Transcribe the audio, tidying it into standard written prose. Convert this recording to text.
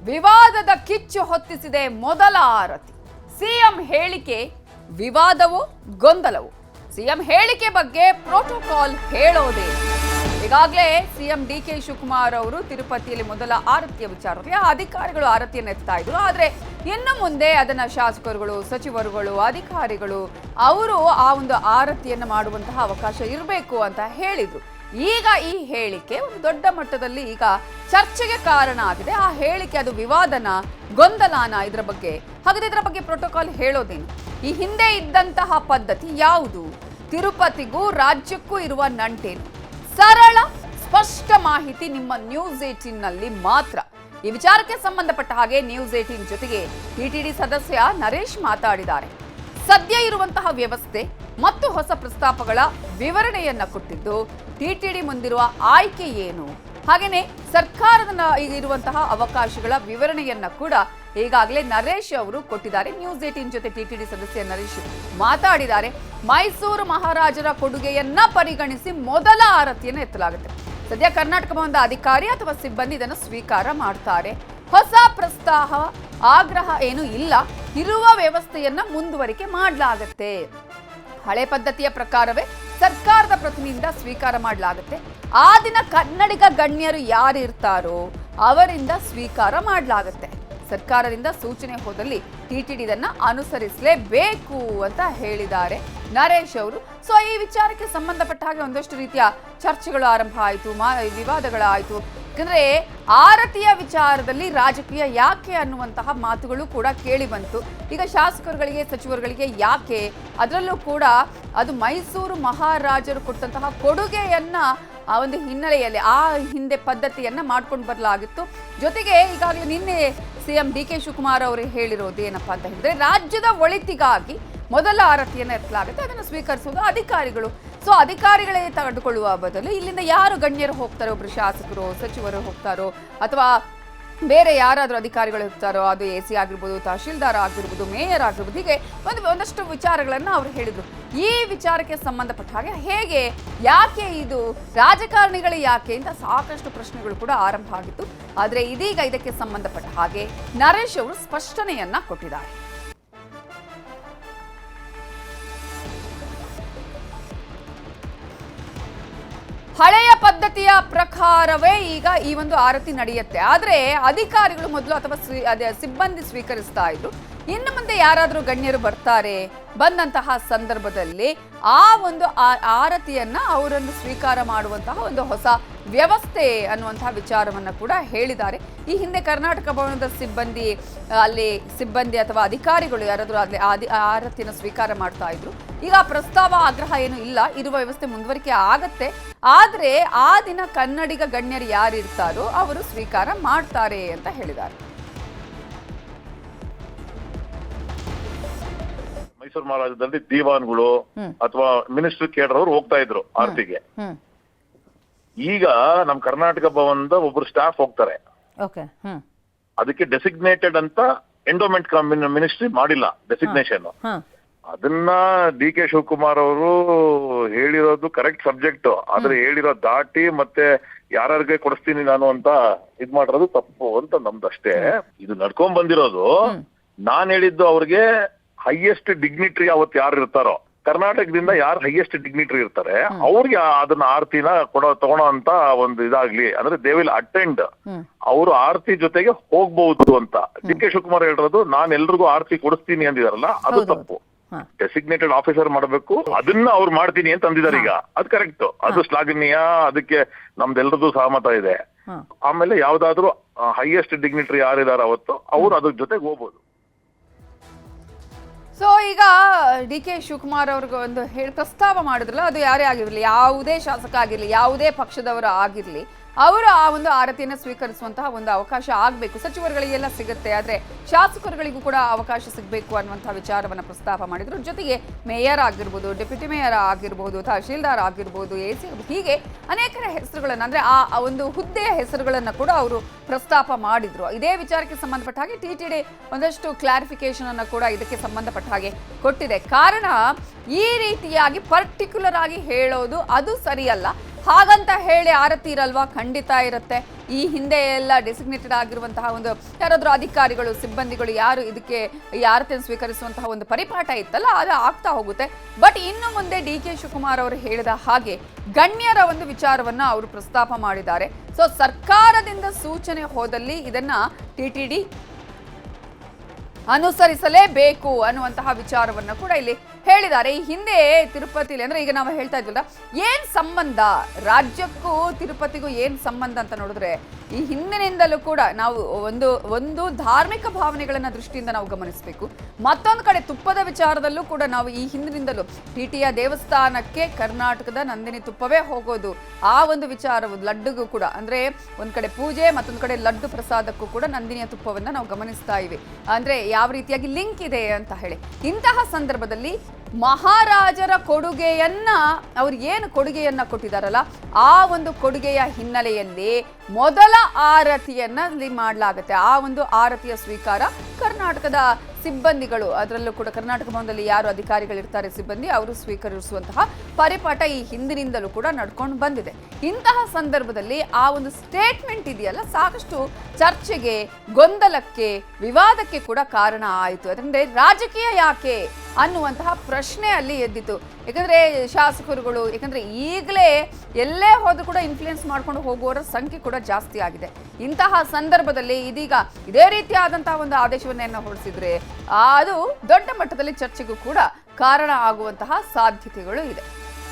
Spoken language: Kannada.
ವಿವಾದದ ಕಿಚ್ಚು ಹೊತ್ತಿಸಿದೆ ಮೊದಲ ಆರತಿ. ಸಿಎಂ ಹೇಳಿಕೆ ವಿವಾದವೋ ಗೊಂದಲವೋ? ಸಿಎಂ ಹೇಳಿಕೆ ಬಗ್ಗೆ ಪ್ರೋಟೋಕಾಲ್ ಹೇಳೋದೇ. ಈಗಾಗಲೇ ಸಿಎಂ ಡಿಕೆ ಶಿವಕುಮಾರ್ ಅವರು ತಿರುಪತಿಯಲ್ಲಿ ಮೊದಲ ಆರತಿಯ ವಿಚಾರದಲ್ಲಿ ಅಧಿಕಾರಿಗಳು ಆರತಿಯನ್ನು ಎತ್ತಾ ಇದ್ರು. ಆದರೆ ಇನ್ನು ಮುಂದೆ ಅದನ್ನ ಶಾಸಕರುಗಳು, ಸಚಿವರುಗಳು, ಅಧಿಕಾರಿಗಳು ಅವರು ಆ ಒಂದು ಆರತಿಯನ್ನು ಮಾಡುವಂತಹ ಅವಕಾಶ ಇರಬೇಕು ಅಂತ ಹೇಳಿದ್ರು. ಈಗ ಈ ಹೇಳಿಕೆ ಒಂದು ದೊಡ್ಡ ಮಟ್ಟದಲ್ಲಿ ಈಗ ಚರ್ಚೆಗೆ ಕಾರಣ ಆಗಿದೆ. ಆ ಹೇಳಿಕೆ ಅದು ವಿವಾದನ, ಗೊಂದಲನ? ಇದರ ಬಗ್ಗೆ ಹಾಗಾದ್ರೆ ಇದರ ಬಗ್ಗೆ ಪ್ರೋಟೋಕಾಲ್ ಹೇಳೋದೇನು? ಈ ಹಿಂದೆ ಇದ್ದಂತಹ ಪದ್ಧತಿ ಯಾವುದು? ತಿರುಪತಿಗೂ ರಾಜ್ಯಕ್ಕೂ ಇರುವ ನಂಟೇನು? ಸರಳ ಸ್ಪಷ್ಟ ಮಾಹಿತಿ ನಿಮ್ಮ ನ್ಯೂಸ್ 18 ನಲ್ಲಿ ಮಾತ್ರ. ಈ ವಿಚಾರಕ್ಕೆ ಸಂಬಂಧಪಟ್ಟ ಹಾಗೆ ನ್ಯೂಸ್ 18 ಜೊತೆಗೆ ಟಿಟಿಡಿ ಸದಸ್ಯ ನರೇಶ್ ಮಾತಾಡಿದ್ದಾರೆ. ಸದ್ಯ ಇರುವಂತಹ ವ್ಯವಸ್ಥೆ ಮತ್ತು ಹೊಸ ಪ್ರಸ್ತಾಪಗಳ ವಿವರಣೆಯನ್ನ ಕೊಟ್ಟಿದ್ದು, ಟಿಟಿಡಿ ಮುಂದಿರುವ ಆಯ್ಕೆ ಏನು, ಹಾಗೇನೆ ಸರ್ಕಾರದ ಇರುವಂತಹ ಅವಕಾಶಗಳ ವಿವರಣೆಯನ್ನ ಕೂಡ ಈಗಾಗಲೇ ನರೇಶ್ ಅವರು ಕೊಟ್ಟಿದ್ದಾರೆ. ನ್ಯೂಸ್ 18 ಜೊತೆ ಟಿಟಿಡಿ ಸದಸ್ಯ ನರೇಶ್ ಮಾತಾಡಿದ್ದಾರೆ. ಮೈಸೂರು ಮಹಾರಾಜರ ಕೊಡುಗೆಯನ್ನ ಪರಿಗಣಿಸಿ ಮೊದಲ ಆರತಿಯನ್ನು ಎತ್ತಲಾಗುತ್ತೆ. ಸದ್ಯ ಕರ್ನಾಟಕ ಭವನದ ಅಧಿಕಾರಿ ಅಥವಾ ಸಿಬ್ಬಂದಿ ಇದನ್ನು ಸ್ವೀಕಾರ ಮಾಡ್ತಾರೆ. ಹೊಸ ಪ್ರಸ್ತಾವ, ಆಗ್ರಹ ಏನು ಇಲ್ಲ. ಇರುವ ವ್ಯವಸ್ಥೆಯನ್ನ ಮುಂದುವರಿಕೆ ಮಾಡಲಾಗುತ್ತೆ. ಹಳೆ ಪದ್ಧತಿಯ ಪ್ರಕಾರವೇ ಸರ್ಕಾರದ ಪ್ರತಿನಿಧಿಯಿಂದ ಸ್ವೀಕಾರ ಮಾಡಲಾಗುತ್ತೆ. ಆ ದಿನ ಕನ್ನಡಿಗ ಗಣ್ಯರು ಯಾರು ಇರ್ತಾರೋ ಅವರಿಂದ ಸ್ವೀಕಾರ ಮಾಡಲಾಗುತ್ತೆ. ಸರ್ಕಾರದಿಂದ ಸೂಚನೆ ಹೋದಲ್ಲಿ ಟಿಟಿಡಿ ಇದನ್ನ ಅನುಸರಿಸಲೇಬೇಕು ಅಂತ ಹೇಳಿದ್ದಾರೆ ನರೇಶ್ ಅವರು. ಸೊ ಈ ವಿಚಾರಕ್ಕೆ ಸಂಬಂಧಪಟ್ಟ ಹಾಗೆ ಒಂದಷ್ಟು ರೀತಿಯ ಚರ್ಚೆಗಳು ಆರಂಭ ಆಯಿತು, ವಿವಾದಗಳಾಯಿತು. ಯಾಕಂದ್ರೆ ಆರತಿಯ ವಿಚಾರದಲ್ಲಿ ರಾಜಕೀಯ ಯಾಕೆ ಅನ್ನುವಂತಹ ಮಾತುಗಳು ಕೂಡ ಕೇಳಿ ಬಂತು. ಈಗ ಶಾಸಕರುಗಳಿಗೆ, ಸಚಿವರುಗಳಿಗೆ ಯಾಕೆ, ಅದರಲ್ಲೂ ಕೂಡ ಅದು ಮೈಸೂರು ಮಹಾರಾಜರು ಕೊಟ್ಟಂತಹ ಕೊಡುಗೆಯನ್ನ ಆ ಒಂದು ಹಿನ್ನೆಲೆಯಲ್ಲಿ ಆ ಹಿಂದೆ ಪದ್ಧತಿಯನ್ನ ಮಾಡ್ಕೊಂಡು ಬರಲಾಗಿತ್ತು. ಜೊತೆಗೆ ಈಗಾಗಲೇ ನಿನ್ನೆ ಸಿಎಂ ಡಿಕೆ ಶಿವಕುಮಾರ್ ಅವರು ಹೇಳಿರೋದು ಏನಪ್ಪಾ ಅಂತ ಹೇಳಿದ್ರೆ, ರಾಜ್ಯದ ಒಳಿತಿಗಾಗಿ ಮೊದಲ ಆರತಿಯನ್ನು ಎತ್ತಲಾಗುತ್ತೆ, ಅದನ್ನು ಸ್ವೀಕರಿಸುವುದು ಅಧಿಕಾರಿಗಳು. ಸೊ ಅಧಿಕಾರಿಗಳೇ ತೆಗೆದುಕೊಳ್ಳುವ ಬದಲು ಇಲ್ಲಿಂದ ಯಾರು ಗಣ್ಯರು ಹೋಗ್ತಾರೋ, ಒಬ್ರು ಶಾಸಕರು, ಸಚಿವರು ಹೋಗ್ತಾರೋ, ಅಥವಾ ಬೇರೆ ಯಾರಾದರೂ ಅಧಿಕಾರಿಗಳು ಇರ್ತಾರೋ, ಅದು AC ಆಗಿರ್ಬೋದು, ತಹಶೀಲ್ದಾರ್ ಆಗಿರ್ಬೋದು, ಮೇಯರ್ ಆಗಿರ್ಬೋದು, ಹೀಗೆ ಒಂದಷ್ಟು ವಿಚಾರಗಳನ್ನು ಅವರು ಹೇಳಿದರು. ಈ ವಿಚಾರಕ್ಕೆ ಸಂಬಂಧಪಟ್ಟ ಹಾಗೆ ಹೇಗೆ, ಯಾಕೆ ಇದು, ರಾಜಕಾರಣಿಗಳು ಯಾಕೆ ಅಂತ ಸಾಕಷ್ಟು ಪ್ರಶ್ನೆಗಳು ಕೂಡ ಆರಂಭ ಆಗಿತ್ತು. ಆದರೆ ಇದೀಗ ಇದಕ್ಕೆ ಸಂಬಂಧಪಟ್ಟ ಹಾಗೆ ನರೇಶ್ ಅವರು ಸ್ಪಷ್ಟನೆಯನ್ನ ಕೊಟ್ಟಿದ್ದಾರೆ. ಹಳೆಯ ಪದ್ಧತಿಯ ಪ್ರಕಾರವೇ ಈಗ ಈ ಒಂದು ಆರತಿ ನಡೆಯುತ್ತೆ. ಆದರೆ ಅಧಿಕಾರಿಗಳು ಮೊದಲು ಅಥವಾ ಸಿಬ್ಬಂದಿ ಸ್ವೀಕರಿಸ್ತಾ ಇದ್ರು. ಇನ್ನು ಮುಂದೆ ಯಾರಾದರೂ ಗಣ್ಯರು ಬರ್ತಾರೆ, ಬಂದಂತಹ ಸಂದರ್ಭದಲ್ಲಿ ಆ ಒಂದು ಆರತಿಯನ್ನ ಅವರನ್ನು ಸ್ವೀಕಾರ ಮಾಡುವಂತಹ ಒಂದು ಹೊಸ ವ್ಯವಸ್ಥೆ ಅನ್ನುವಂತಹ ವಿಚಾರವನ್ನ ಕೂಡ ಹೇಳಿದ್ದಾರೆ. ಈ ಹಿಂದೆ ಕರ್ನಾಟಕ ಭವನದ ಸಿಬ್ಬಂದಿ ಅಥವಾ ಅಧಿಕಾರಿಗಳು ಯಾರಾದರೂ ಅಲ್ಲಿ ಆರತಿಯನ್ನು ಸ್ವೀಕಾರ ಮಾಡ್ತಾ ಇದ್ರು. ಈಗ ಪ್ರಸ್ತಾವ, ಆಗ್ರಹ ಏನು ಇಲ್ಲ, ಇರುವ ವ್ಯವಸ್ಥೆ ಮುಂದುವರಿಕೆ ಆಗತ್ತೆ. ಆದ್ರೆ ಆ ದಿನ ಕನ್ನಡಿಗ ಗಣ್ಯರು ಯಾರು ಇರ್ತಾರೋ ಅವರು ಸ್ವೀಕಾರ ಮಾಡ್ತಾರೆ ಅಂತ ಹೇಳಿದ್ದಾರೆ. ಮೈಸೂರು ಮಹಾರಾಜದಲ್ಲಿ ದಿವಾನ್ಗಳು ಅಥವಾ ಮಿನಿಸ್ಟರ್ ಕೇಡರ್ ಹೋಗ್ತಾ ಇದ್ರು ಆರತಿಗೆ. ಈಗ ನಮ್ ಕರ್ನಾಟಕ ಭವನದ ಒಬ್ರು ಸ್ಟಾಫ್ ಹೋಗ್ತಾರೆ. ಅದಕ್ಕೆ ಡೆಸಿಗ್ನೇಟೆಡ್ ಅಂತ ಎಂಡೋಮೆಂಟ್ ಮಿನಿಸ್ಟ್ರಿ ಮಾಡಿಲ್ಲ ಡೆಸಿಗ್ನೇಷನ್. ಅದನ್ನ ಡಿ ಕೆ ಶಿವಕುಮಾರ್ ಅವರು ಹೇಳಿರೋದು ಕರೆಕ್ಟ್ ಸಬ್ಜೆಕ್ಟ್. ಆದ್ರೆ ಹೇಳಿರೋ ದಾಟಿ ಮತ್ತೆ ಯಾರ್ಯಾರಿಗೆ ಕೊಡಿಸ್ತೀನಿ ನಾನು ಅಂತ ಇದ್ ಮಾಡಿರೋದು ತಪ್ಪು ಅಂತ ನಮ್ದಷ್ಟೇ. ಇದು ನಡ್ಕೊಂಡ್ ಬಂದಿರೋದು. ನಾನ್ ಹೇಳಿದ್ದು ಅವ್ರಿಗೆ ಹೈಯೆಸ್ಟ್ ಡಿಗ್ನಿಟ್ರಿ ಅವತ್ತು ಯಾರು ಇರ್ತಾರೋ, ಕರ್ನಾಟಕದಿಂದ ಯಾರು ಹೈಯೆಸ್ಟ್ ಡಿಗ್ನಿಟ್ರಿ ಇರ್ತಾರೆ ಅವ್ರಿಗೆ ಅದನ್ನ ಆರತಿನ ತಗೊಳೋ ಅಂತ ಒಂದು ಇದಾಗ್ಲಿ, ಅಂದ್ರೆ ದೇ ವಿಲ್ ಅಟೆಂಡ್, ಅವರು ಆರತಿ ಜೊತೆಗೆ ಹೋಗ್ಬಹುದು ಅಂತ. ಡಿ ಕೆ ಶಿವಕುಮಾರ್ ಹೇಳಿರೋದು ನಾನ್ ಎಲ್ರಿಗೂ ಆರತಿ ಕೊಡಿಸ್ತೀನಿ ಅಂದಿದಾರಲ್ಲ, ಅದು ತಪ್ಪು. ಡೆಸಿಗ್ನೇಟೆಡ್ ಆಫೀಸರ್ ಮಾಡಬೇಕು, ಅದನ್ನ ಅವ್ರು ಮಾಡ್ತೀನಿ ಅಂತ ಅಂದಿದ್ದಾರೆ. ಈಗ ಅದು ಕರೆಕ್ಟ್, ಅದು ಶ್ಲಾಘನೀಯ, ಅದಕ್ಕೆ ನಮ್ದೆಲ್ಲರದು ಸಹಮತ ಇದೆ. ಆಮೇಲೆ ಯಾವ್ದಾದ್ರು ಹೈಯೆಸ್ಟ್ ಡಿಗ್ನಿಟ್ರಿ ಯಾರಿದಾರ ಅವತ್ತು ಅವ್ರು ಅದ್ರ ಜೊತೆಗೆ ಹೋಗ್ಬೋದು. ಸೊ ಈಗ ಡಿ ಕೆ ಶಿವಕುಮಾರ್ ಅವ್ರಿಗೆ ಒಂದು ಪ್ರಸ್ತಾವ ಮಾಡಿದ್ರಲ್ಲ, ಅದು ಯಾರೇ ಆಗಿರಲಿ, ಯಾವುದೇ ಶಾಸಕ ಆಗಿರಲಿ, ಯಾವುದೇ ಪಕ್ಷದವರು ಆಗಿರಲಿ, ಅವರು ಆ ಒಂದು ಆರತಿಯನ್ನು ಸ್ವೀಕರಿಸುವಂತಹ ಒಂದು ಅವಕಾಶ ಆಗಬೇಕು. ಸಚಿವರುಗಳಿಗೆಲ್ಲ ಸಿಗುತ್ತೆ, ಆದರೆ ಶಾಸಕರುಗಳಿಗೂ ಕೂಡ ಅವಕಾಶ ಸಿಗಬೇಕು ಅನ್ನುವಂತಹ ವಿಚಾರವನ್ನು ಪ್ರಸ್ತಾಪ ಮಾಡಿದ್ರು. ಜೊತೆಗೆ ಮೇಯರ್ ಆಗಿರ್ಬೋದು, ಡೆಪ್ಯೂಟಿ ಮೇಯರ್ ಆಗಿರ್ಬೋದು, ತಹಶೀಲ್ದಾರ್ ಆಗಿರ್ಬೋದು, AC, ಹೀಗೆ ಅನೇಕರ ಹೆಸರುಗಳನ್ನು, ಅಂದರೆ ಆ ಒಂದು ಹುದ್ದೆಯ ಹೆಸರುಗಳನ್ನು ಕೂಡ ಅವರು ಪ್ರಸ್ತಾಪ ಮಾಡಿದ್ರು. ಇದೇ ವಿಚಾರಕ್ಕೆ ಸಂಬಂಧಪಟ್ಟ ಹಾಗೆ ಟಿಟಿಡಿ ಒಂದಷ್ಟು ಕ್ಲಾರಿಫಿಕೇಶನ್ ಅನ್ನು ಕೂಡ ಇದಕ್ಕೆ ಸಂಬಂಧಪಟ್ಟ ಹಾಗೆ ಕೊಟ್ಟಿದೆ. ಕಾರಣ ಈ ರೀತಿಯಾಗಿ ಪರ್ಟಿಕ್ಯುಲರ್ ಆಗಿ ಹೇಳೋದು ಅದು ಸರಿಯಲ್ಲ. ಹಾಗಂತ ಹೇಳಿ ಆರತಿ ಇರಲ್ವಾ? ಖಂಡಿತ ಇರುತ್ತೆ. ಈ ಹಿಂದೆ ಎಲ್ಲ ಡೆಸಿಗ್ನೇಟೆಡ್ ಆಗಿರುವಂತಹ ಒಂದು ಯಾರಾದರೂ ಅಧಿಕಾರಿಗಳು, ಸಿಬ್ಬಂದಿಗಳು ಯಾರು ಇದಕ್ಕೆ ಈ ಆರತಿಯನ್ನು ಸ್ವೀಕರಿಸುವಂತಹ ಒಂದು ಪರಿಪಾಠ ಇತ್ತಲ್ಲ, ಅದು ಆಗ್ತಾ ಹೋಗುತ್ತೆ. ಬಟ್ ಇನ್ನು ಮುಂದೆ ಡಿ ಕೆ ಶಿವಕುಮಾರ್ ಅವರು ಹೇಳಿದ ಹಾಗೆ ಗಣ್ಯರ ಒಂದು ವಿಚಾರವನ್ನ ಅವರು ಪ್ರಸ್ತಾಪ ಮಾಡಿದ್ದಾರೆ. ಸೊ ಸರ್ಕಾರದಿಂದ ಸೂಚನೆ ಹೋದಲ್ಲಿ ಇದನ್ನ ಟಿಟಿಡಿ ಅನುಸರಿಸಲೇಬೇಕು ಅನ್ನುವಂತಹ ವಿಚಾರವನ್ನ ಕೂಡ ಇಲ್ಲಿ ಹೇಳಿದ್ದಾರೆ. ಈ ಹಿಂದೆ ತಿರುಪತಿಲಿ ಅಂದ್ರೆ ಈಗ ನಾವು ಹೇಳ್ತಾ ಇದ್ವಲ್ಲ, ಏನ್ ಸಂಬಂಧ ರಾಜ್ಯಕ್ಕೂ ತಿರುಪತಿಗೂ ಏನ್ ಸಂಬಂಧ ಅಂತ ನೋಡಿದ್ರೆ, ಈ ಹಿಂದಿನಿಂದಲೂ ಕೂಡ ನಾವು ಒಂದು ಧಾರ್ಮಿಕ ಭಾವನೆಗಳನ್ನ ದೃಷ್ಟಿಯಿಂದ ನಾವು ಗಮನಿಸಬೇಕು. ಮತ್ತೊಂದು ಕಡೆ ತುಪ್ಪದ ವಿಚಾರದಲ್ಲೂ ಕೂಡ ನಾವು ಈ ಹಿಂದಿನಿಂದಲೂ ಟಿಟಿಯ ದೇವಸ್ಥಾನಕ್ಕೆ ಕರ್ನಾಟಕದ ನಂದಿನಿ ತುಪ್ಪವೇ ಹೋಗೋದು. ಆ ಒಂದು ವಿಚಾರವು ಲಡ್ಡುಗೂ ಕೂಡ ಅಂದ್ರೆ ಒಂದ್ ಕಡೆ ಪೂಜೆ, ಮತ್ತೊಂದು ಕಡೆ ಲಡ್ಡು ಪ್ರಸಾದಕ್ಕೂ ಕೂಡ ನಂದಿನಿಯ ತುಪ್ಪವನ್ನ ನಾವು ಗಮನಿಸ್ತಾ ಇವೆ. ಅಂದ್ರೆ ಯಾವ ರೀತಿಯಾಗಿ ಲಿಂಕ್ ಇದೆ ಅಂತ ಹೇಳಿ. ಇಂತಹ ಸಂದರ್ಭದಲ್ಲಿ ಮಹಾರಾಜರ ಕೊಡುಗೆಯನ್ನ ಅವ್ರು ಏನು ಕೊಡುಗೆಯನ್ನ ಕೊಟ್ಟಿದಾರಲ್ಲ, ಆ ಒಂದು ಕೊಡುಗೆಯ ಹಿನ್ನೆಲೆಯಲ್ಲಿ ಮೊದಲ ಆರತಿಯನ್ನ ಇಲ್ಲಿ ಮಾಡಲಾಗುತ್ತೆ. ಆ ಒಂದು ಆರತಿಯ ಸ್ವೀಕಾರ ಕರ್ನಾಟಕದ ಸಿಬ್ಬಂದಿಗಳು, ಅದರಲ್ಲೂ ಕೂಡ ಕರ್ನಾಟಕ ಭವನದಲ್ಲಿ ಯಾರು ಅಧಿಕಾರಿಗಳಿರ್ತಾರೆ ಸಿಬ್ಬಂದಿ, ಅವರು ಸ್ವೀಕರಿಸುವಂತಹ ಪರಿಪಾಠ ಈ ಹಿಂದಿನಿಂದಲೂ ಕೂಡ ನಡ್ಕೊಂಡು ಬಂದಿದೆ. ಇಂತಹ ಸಂದರ್ಭದಲ್ಲಿ ಆ ಒಂದು ಸ್ಟೇಟ್ಮೆಂಟ್ ಇದೆಯಲ್ಲ, ಸಾಕಷ್ಟು ಚರ್ಚೆಗೆ, ಗೊಂದಲಕ್ಕೆ, ವಿವಾದಕ್ಕೆ ಕೂಡ ಕಾರಣ ಆಯಿತು. ಯಾಕಂದ್ರೆ ರಾಜಕೀಯ ಯಾಕೆ ಅನ್ನುವಂತಹ ಪ್ರಶ್ನೆ ಅಲ್ಲಿ ಎದ್ದಿತು. ಯಾಕಂದ್ರೆ ಶಾಸಕರುಗಳು, ಯಾಕಂದ್ರೆ ಈಗಲೇ ಎಲ್ಲೇ ಹೋದ್ರೂ ಕೂಡ ಇನ್ಫ್ಲೂಯೆನ್ಸ್ ಮಾಡ್ಕೊಂಡು ಹೋಗುವವರ ಸಂಖ್ಯೆ ಕೂಡ ಜಾಸ್ತಿ ಆಗಿದೆ. ಇಂತಹ ಸಂದರ್ಭದಲ್ಲಿ ಇದೀಗ ಇದೇ ರೀತಿಯಾದಂತಹ ಒಂದು ಆದೇಶವನ್ನ ಹೊರಡಿಸಿದ್ರೆ ಅದು ದೊಡ್ಡ ಮಟ್ಟದಲ್ಲಿ ಚರ್ಚೆಗೂ ಕೂಡ ಕಾರಣ ಆಗುವಂತಹ ಸಾಧ್ಯತೆಗಳು ಇದೆ.